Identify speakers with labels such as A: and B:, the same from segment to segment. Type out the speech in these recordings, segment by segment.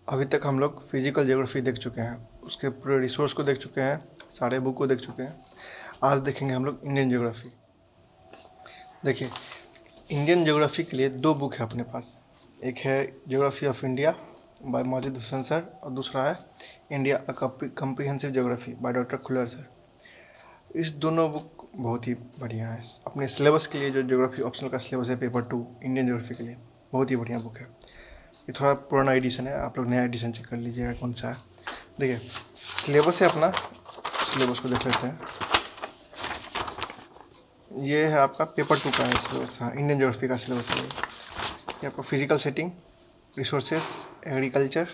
A: अभी तक हम लोग फिजिकल ज्योग्राफी देख चुके हैं, उसके पूरे रिसोर्स को देख चुके हैं, सारे बुक को देख चुके हैं। आज देखेंगे हम लोग इंडियन ज्योग्राफी। देखिए, इंडियन ज्योग्राफी के लिए दो बुक है अपने पास। एक है ज्योग्राफी ऑफ इंडिया बाय मौजूद हुसैन सर, और दूसरा है India a comprehensive geography by doctor Khullar sir. इस दोनों बुक बहुत ही बढ़िया है अपने सिलेबस के लिए। जो ज्योग्राफी ऑप्शनल का सिलेबस है पेपर 2 इंडियन ज्योग्राफी के लिए, बहुत ही बढ़िया बुक है। ये थोड़ा पुराना एडिशन है, आप लोग नया एडिशन चेक कर लीजिएगा कौन सा है। देखिए, सिलेबस है अपना, सिलेबस को देख लेते हैं। ये है आपका पेपर 2 का है सिलेबस। हाँ, इंडियन ज्योग्राफी का सिलेबस है ये आपका फिजिकल सेटिंग, रिसोर्सेस, एग्रीकल्चर,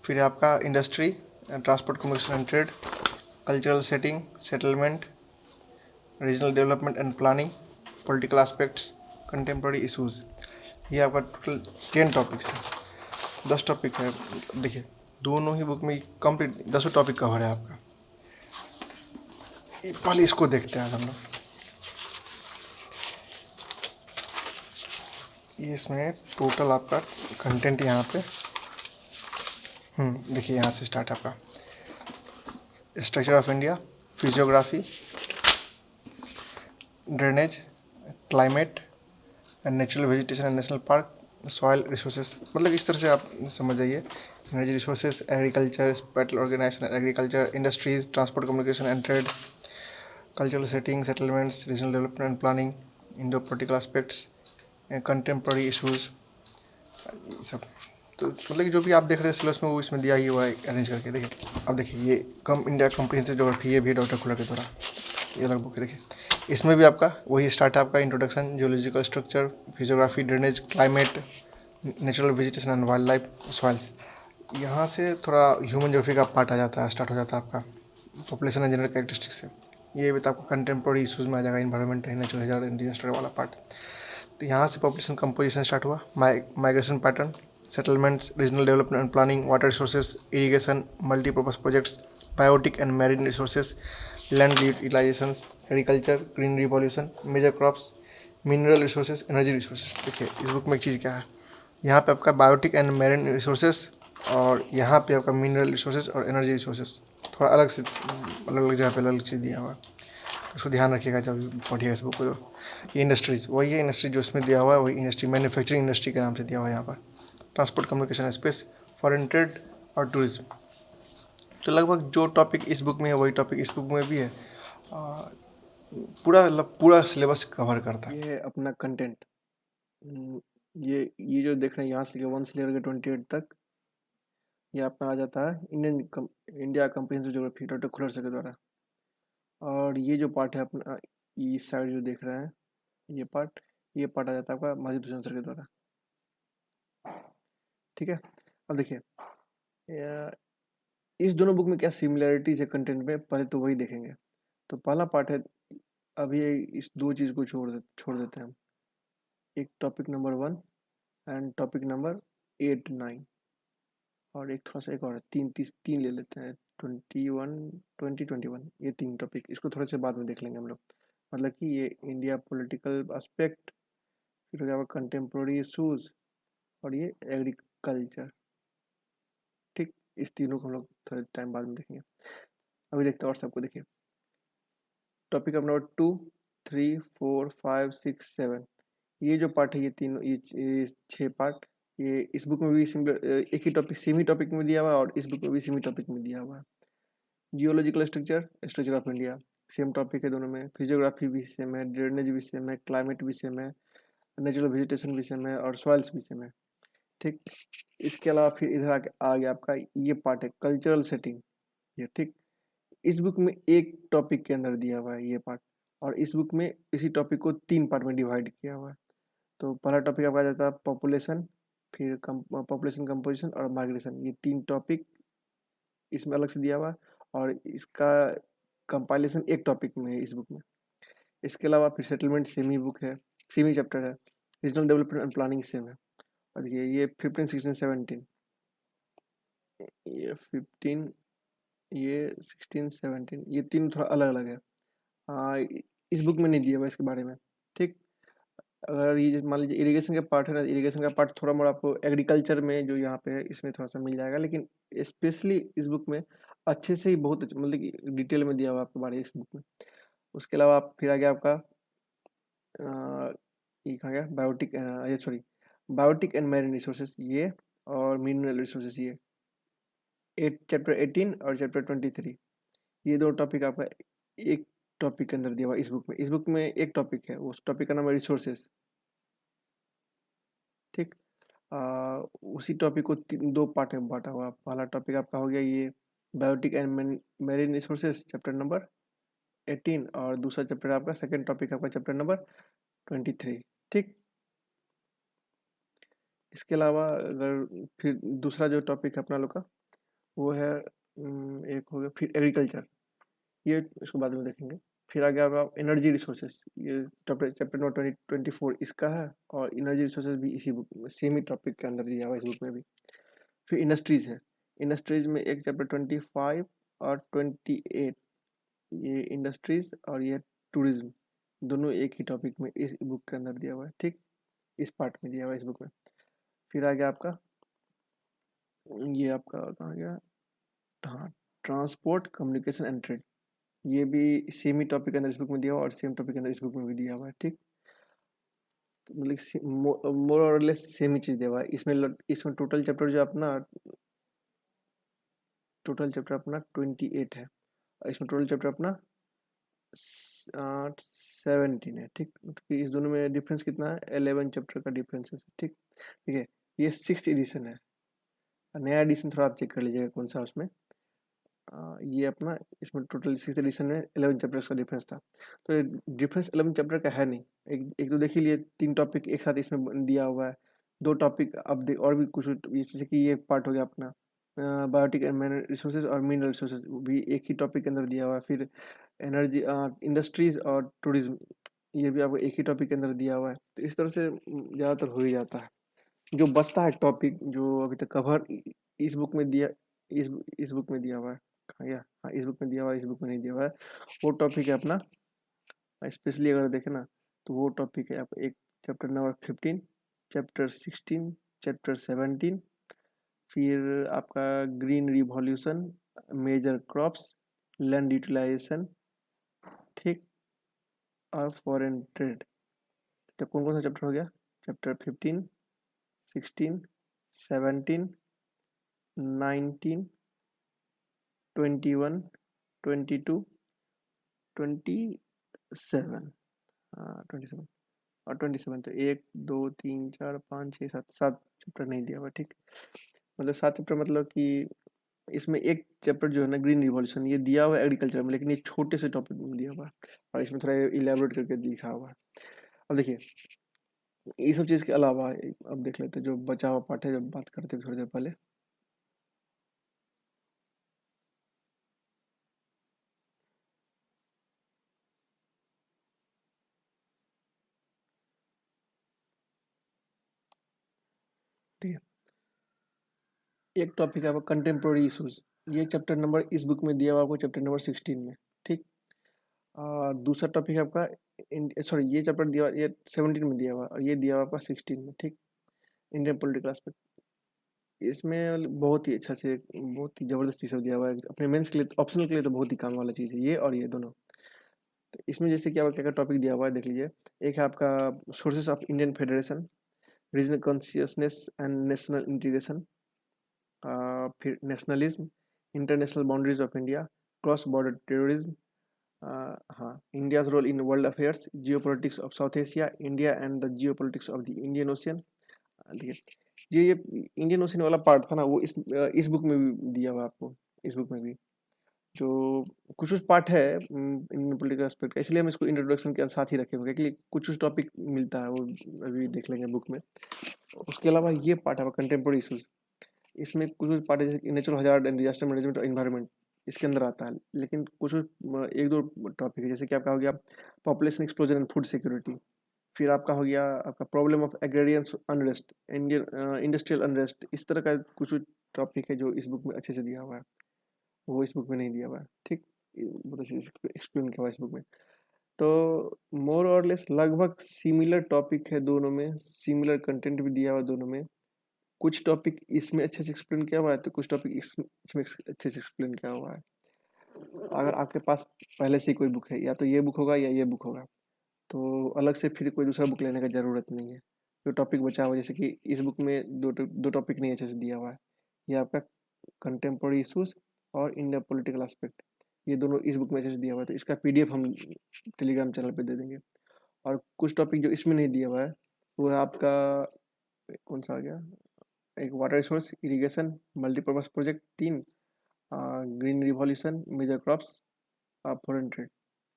A: फिर आपका industry, transport, communication and trade, cultural setting, settlement, regional development and planning, political aspects, contemporary issues. ये आपका टोटल 10 टॉपिक्स है, 10 टॉपिक है। देखिए, दोनों ही बुक में कंप्लीट 10 टॉपिक कवर है आपका। पहले इसको देखते हैं हम लोग। ये इसमें टोटल आपका कंटेंट यहाँ पे देखिए, यहाँ से स्टार्ट आपका structure of India, physiography, drainage, climate and natural vegetation and national park, soil resources. मतलब इस तरह से आप समझ जाइए। Energy resources, agriculture, spatial organisation agriculture, industries, transport, communication and trade, cultural setting, settlements, regional development and planning, Indo political aspects, contemporary issues, सब। तो मतलब कि जो भी आप देख रहे हैं सिलेबस में, वो इसमें दिया ही हुआ है अरेंज करके। देखिए, अब देखिए, ये कम इंडिया कम्प्रीहेंसिव ज्योग्राफी, ये भी डॉक्टर खुला के द्वारा, ये अलग बुक है। देखिए, इसमें भी आपका वही स्टार्ट है आपका introduction, geological structure, physiography, drainage, climate, natural vegetation and wild life, soils. यहाँ से थोड़ा ह्यूमन ज्योग्राफी का पार्ट आ जाता है, स्टार्ट हो जाता है आपका पॉपुलेशन एंड जनरल कैरेक्टरिस्टिक से। ये भी तो आपको कंटेम्प्रेरी इशूज़ में आ जाएगा, इन्वायरमेंट है, नेचुरल हैजार्ड एंड डिजास्टर वाला पार्ट। तो यहाँ से पॉपुलेशन कंपोजिशन स्टार्ट हुआ, migration pattern, settlements, regional development and planning, water resources, irrigation, multipurpose projects, biotic and marine resources, land utilisation, agriculture, green revolution, major crops, mineral resources, energy resources. देखिए, इस book में एक चीज़ क्या है, यहाँ पे आपका बायोटिक एंड मैरीन रिसोर्सेज, और यहाँ पे आपका मिनरल रिसोर्सेज और एनर्जी रिसोर्सेज थोड़ा अलग से, अलग अलग जगह पे अलग चीज़ दिया हुआ है। उसको ध्यान रखिएगा जब पढ़िएगा इस बुक को। ये इंडस्ट्रीज वही है, इंडस्ट्री जो उसमें दिया हुआ है वही इंडस्ट्री, मैन्युफैक्चरिंग इंडस्ट्री के नाम से दिया हुआ है यहाँ पर। Transport, communication, space, foreign trade और टूरिज्म। तो लगभग जो टॉपिक इस बुक में है वही टॉपिक इस बुक में भी है। आ, पूरा सिलेबस कवर करता है। ये है अपना कंटेंट। ये जो देख रहे हैं यहाँ से लेकर 1 से लेकर 28 तक, ये आपका आ जाता है India comprehensive geography doctor Khullar sir के द्वारा। और ये जो पार्ट है अपना, इस साइड जो देख रहे हैं, ये पार्ट आ जाता है आपका माजिद हुसैन सर के द्वारा। ठीक है, अब देखिए, इस दोनों बुक में क्या सिमिलरिटीज है कंटेंट में, पहले तो वही देखेंगे। तो पहला पार्ट है, अभी इस दो चीज़ को छोड़ देते हैं हम। एक topic number 1 and topic number 8, 9, और एक थोड़ा सा एक और है, तीन ले लेते हैं, 21 ये 3 टॉपिक, इसको थोड़े से बाद में देख लेंगे हम लोग। मतलब कि ये इंडिया पॉलिटिकल एस्पेक्ट, फिर हो जाएगा कंटेम्प्रेरी इशूज़, और ये एग्रीकल्चर। ठीक, इस तीनों को हम लोग थोड़े टाइम बाद में देखेंगे। अभी देखते हैं और सबको। देखिए, टॉपिक नंबर 2, 3, 4, 5, 6, 7, ये जो पार्ट है, ये तीनों, ये 6 पार्ट, ये इस बुक में भी सिमिलर, एक ही टॉपिक सेम ही टॉपिक में दिया हुआ है, और इस बुक में भी सेम ही टॉपिक में दिया हुआ है। Geological structure, structure of India, same topic है दोनों में। फिजियोग्राफी भी सेम है, ड्रेनेज भी सेम है, क्लाइमेट भी सेम है, नेचुरल वेजिटेशन भी सेम है, और सॉइल्स भी सेम है। ठीक, इसके अलावा फिर इधर आ गया आपका ये पार्ट है कल्चरल सेटिंग, ये ठीक। इस बुक में एक टॉपिक के अंदर दिया हुआ है ये पार्ट, और इस बुक में इसी टॉपिक को 3 पार्ट में डिवाइड किया हुआ है। तो पहला टॉपिक आपका आ जाता है पॉपुलेशन, फिर पॉपुलेशन कंपोजिशन और माइग्रेशन, ये 3 टॉपिक इसमें अलग से दिया हुआ है, और इसका कंपाइलेशन एक टॉपिक में है इस बुक में। इसके अलावा फिर सेटलमेंट सेमी बुक है, सेमी चैप्टर है, regional development and planning same है। और देखिए, ये 15, 16, 17, ये 15, ये 16, 17, ये 3 थोड़ा अलग अलग है। इस बुक में नहीं दिया हुआ इसके बारे में। ठीक, अगर ये मान लीजिए इरिगेशन का पार्ट है ना, इरिगेशन का पार्ट थोड़ा मोड़ा आपको एग्रीकल्चर में जो यहाँ पे है इसमें थोड़ा सा मिल जाएगा, लेकिन स्पेशली इस बुक में अच्छे से ही बहुत मतलब कि डिटेल में दिया हुआ है आपके बारे में इस बुक में। उसके अलावा आप फिर आगे आपका ये कहा गया बायोटिक, ये sorry, biotic and marine resources ये, और मिनरल रिसोर्सेज ये, 8 चैप्टर 18 और चैप्टर 23, ये दो टॉपिक आपका एक टॉपिक के अंदर दिया हुआ है इस बुक में। इस बुक में एक टॉपिक है, उस टॉपिक का नाम है रिसोर्सेज। ठीक। उसी टॉपिक को दो पार्ट में बांटा हुआ। पहला टॉपिक आपका हो गया ये biotic and marine resources chapter number 18, और दूसरा चैप्टर आपका सेकेंड टॉपिक आपका चैप्टर नंबर 23। ठीक। इसके अलावा अगर फिर दूसरा जो टॉपिक है अपना लोग का वो है एक हो गया फिर एग्रीकल्चर, ये इसको बाद में देखेंगे। फिर आ गया आपका एनर्जी रिसोर्सेज, ये चैप्टर नंबर 24 इसका है, और एनर्जी रिसोर्सेज भी इसी बुक में सेम ही टॉपिक के अंदर दिया हुआ है इस बुक में भी। फिर इंडस्ट्रीज है, इंडस्ट्रीज में एक चैप्टर 25 और 28, ये इंडस्ट्रीज और ये टूरिज्म, दोनों एक ही टॉपिक में इस बुक के अंदर दिया हुआ है। ठीक, इस पार्ट में दिया हुआ है इस बुक में। फिर आ गया आपका ये आपका कहाँ गया, हाँ, ट्रांसपोर्ट कम्युनिकेशन एंड ट्रेड, ये भी सेम ही टॉपिक के अंदर इस बुक में दिया हुआ है, और सेम टॉपिक के अंदर इस बुक में भी दिया हुआ है। ठीक, मतलब मोर और लेस सेम ही चीज़ दिया हुआ है इसमें। इसमें टोटल चैप्टर अपना 28 है, और इसमें टोटल चैप्टर अपना 17 है। ठीक, मतलब कि इस दोनों में डिफरेंस कितना है, 11 चैप्टर का डिफरेंस है। ठीक, ठीक है। ये 6th एडिशन है, नया एडिशन थोड़ा आप चेक कर लीजिएगा कौन सा उसमें। ये अपना इसमें टोटल 6th एडिशन में 11 चैप्टर्स का डिफरेंस था। तो ये डिफरेंस 11 चैप्टर का है नहीं, एक तो देख ही लिए 3 टॉपिक एक साथ इसमें दिया हुआ है, 2 टॉपिक अब और भी कुछ जैसे कि ये पार्ट हो गया अपना बायोटिक एंड मिनरल रिसोर्सेज और मिनरल रिसोर्सेज भी एक ही टॉपिक के अंदर दिया हुआ है। फिर एनर्जी इंडस्ट्रीज और टूरिज्म, ये भी आपको एक ही टॉपिक के अंदर दिया हुआ है। तो इस तरह से ज़्यादातर हो ही जाता है। जो बचता है टॉपिक जो अभी तक कवर इस बुक में दिया, इस बुक में दिया हुआ है, कहाँ गया, हाँ इस बुक में दिया हुआ है, इस बुक में नहीं दिया हुआ है, वो टॉपिक है अपना, स्पेशली अगर देखें ना तो वो टॉपिक है आप एक चैप्टर नंबर 15, चैप्टर 16, चैप्टर 17, फिर आपका green revolution, major crops, land utilisation, ठीक, और फॉरेन ट्रेड। तो कौन कौन सा चैप्टर हो गया, चैप्टर 15, 16, 17, 19, 21, 22, 27, हाँ 27 और 27, तो 1 2 3 4 5 6 7, 7 चैप्टर नहीं दिया हुआ। ठीक, मतलब 7 चैप्टर, मतलब कि इसमें एक चैप्टर जो है ना ग्रीन रिवॉल्यूशन, ये दिया हुआ है एग्रीकल्चर में, लेकिन ये छोटे से टॉपिक में दिया हुआ है, और इसमें थोड़ा इलेबोरेट करके लिखा हुआ है। अब देखिए ये सब चीज़ के अलावा अब देख लेते हैं जो बचा हुआ पार्ट है, जब बात करते थे थोड़ी देर पहले। ठीक है, एक टॉपिक है आपका कंटेम्प्रोरी इशूज, ये चैप्टर नंबर इस बुक में दिया हुआ आपको चैप्टर नंबर 16 में। ठीक, दूसरा टॉपिक है आपका सॉरी, ये चैप्टर दिया ये 17 में दिया हुआ, और ये दिया हुआ आपका 16 में। ठीक, इंडियन पॉलिटिकल एस्पेक्ट, इसमें बहुत ही अच्छा से बहुत ही ज़बरदस्ती सब दिया हुआ है, अपने मेंस के लिए ऑप्शनल के लिए तो बहुत ही काम वाला चीज़ है ये, और ये दोनों। तो इसमें जैसे कि आपका क्या टॉपिक दिया हुआ है देख लीजिए। एक है आपका sources of Indian federation, regional consciousness and national integration, फिर nationalism, international boundaries of India, cross border terrorism, हाँ, India's role in world affairs, geo politics of South Asia, India and the geo politics of the Indian Ocean. देखिए ये Indian ocean वाला part था ना, वो इस book में भी दिया हुआ है आपको, इस बुक में भी जो कुछ कुछ पार्ट है इंडियन पॉलिटिकल एस्पेक्ट का, इसलिए हम इसको इंट्रोडक्शन के साथ ही रखे हुए हैं, क्योंकि कुछ कुछ टॉपिक मिलता है वो अभी देख लेंगे बुक में। उसके अलावा ये पार्ट है कंटेम्प्रेरी इशूज, इसमें कुछ कुछ पार्ट है जैसे natural hazard and disaster management और इन्वायरमेंट, इसके अंदर आता है। लेकिन कुछ एक दो टॉपिक है जैसे कि आपका हो गया population explosion and food security, फिर आपका हो गया आपका problem of agrarian unrest, Indian industrial unrest, इस तरह का कुछ टॉपिक है जो इस बुक में अच्छे से दिया हुआ है, वो इस बुक में नहीं दिया हुआ है। ठीक, बहुत अच्छे से एक्सप्लेन किया हुआ है इस बुक में। तो मोर और लेस लगभग सिमिलर टॉपिक है दोनों में, सिमिलर कंटेंट भी दिया हुआ है दोनों में। कुछ टॉपिक इसमें अच्छे से एक्सप्लेन किया हुआ है तो कुछ टॉपिक इसमें अच्छे से एक्सप्लेन किया हुआ है। अगर आपके पास पहले से ही कोई बुक है, या तो ये बुक होगा या ये बुक होगा, तो अलग से फिर कोई दूसरा बुक लेने का ज़रूरत नहीं है। जो टॉपिक बचा हुआ, जैसे कि इस बुक में दो टॉपिक नहीं अच्छे से दिया हुआ है, ये आपका कंटेम्प्रेरी इशूज़ और इंडिया पॉलिटिकल एस्पेक्ट, ये दोनों इस बुक में अच्छे से दिया हुआ है, तो इसका पीडीएफ हम टेलीग्राम चैनल पे दे देंगे। और कुछ टॉपिक जो इसमें नहीं दिया हुआ है वो है आपका, कौन सा आ गया, एक water resource, irrigation, multipurpose project 3, green revolution, major crops, foreign trade,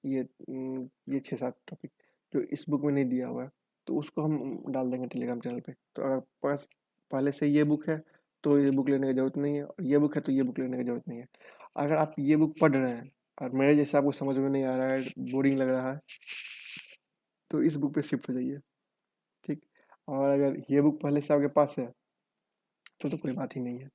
A: ये 6-7 टॉपिक जो इस बुक में नहीं दिया हुआ है, तो उसको हम डाल देंगे टेलीग्राम चैनल पे। तो अगर पास पहले से ये बुक है तो ये बुक लेने की ज़रूरत नहीं है, और ये बुक है तो ये बुक लेने की ज़रूरत नहीं है। अगर आप ये बुक पढ़ रहे हैं और मेरे जैसे आपको समझ में नहीं आ रहा है, बोरिंग लग रहा है, तो इस बुक पे शिफ्ट हो जाइए, ठीक। और अगर ये बुक पहले से आपके पास है तो कोई बात ही नहीं है।